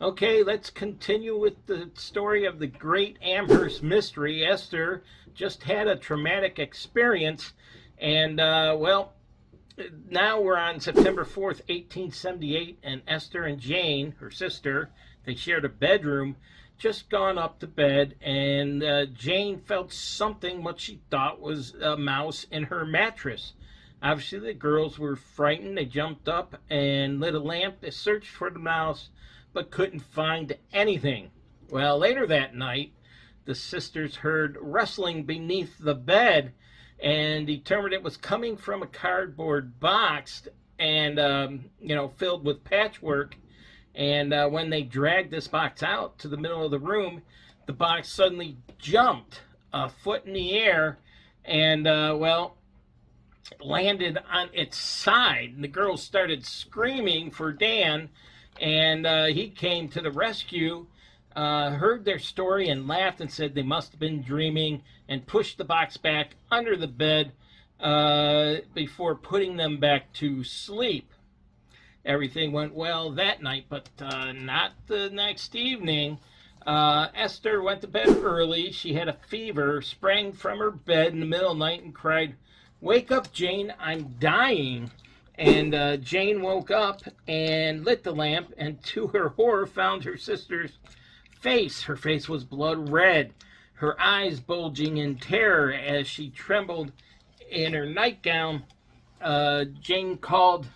Okay, let's continue with the story of the great Amherst Mystery. Esther just had a traumatic experience, and now we're on September 4th, 1878, and Esther and Jane, her sister, they shared a bedroom, just gone up to bed, and Jane felt something what she thought was a mouse in her mattress. Obviously, the girls were frightened. They jumped up and lit a lamp. They searched for the mouse, but couldn't find anything. Well, later that night, the sisters heard rustling beneath the bed and determined it was coming from a cardboard box and, filled with patchwork. And when they dragged this box out to the middle of the room, the box suddenly jumped a foot in the air and, landed on its side. And the girls started screaming for Dan, and he came to the rescue, heard their story and laughed and said they must have been dreaming, and pushed the box back under the bed before putting them back to sleep. Everything went well that night, but not the next evening. Esther went to bed early. She had a fever, sprang from her bed in the middle of the night and cried, "Wake up, Jane, I'm dying." And Jane woke up and lit the lamp, and to her horror found her sister's face. Her face was blood red, her eyes bulging in terror as she trembled in her nightgown. Jane called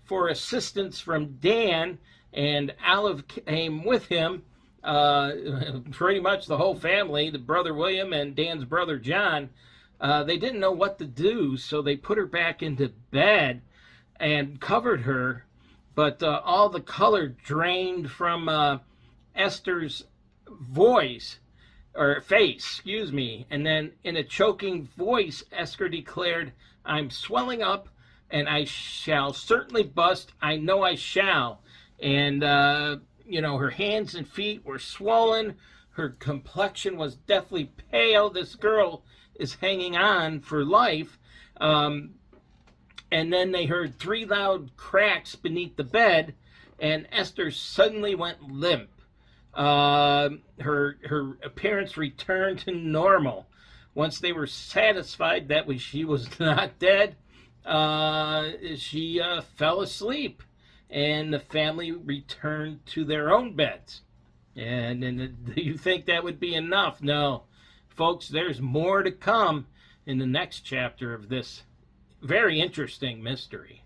for assistance from Dan, and Olive came with him. Pretty much the whole family, the brother William and Dan's brother John. They didn't know what to do, so they put her back into bed and covered her, but all the color drained from Esther's voice, or face, excuse me, and then in a choking voice, Esther declared, "I'm swelling up, and I shall certainly bust, I know I shall." And, her hands and feet were swollen, her complexion was deathly pale. This girl is hanging on for life. And then they heard 3 loud cracks beneath the bed, and Esther suddenly went limp. Her appearance returned to normal. Once they were satisfied that she was not dead, she fell asleep, and the family returned to their own beds. And do you think that would be enough? No. Folks, there's more to come in the next chapter of this very interesting mystery.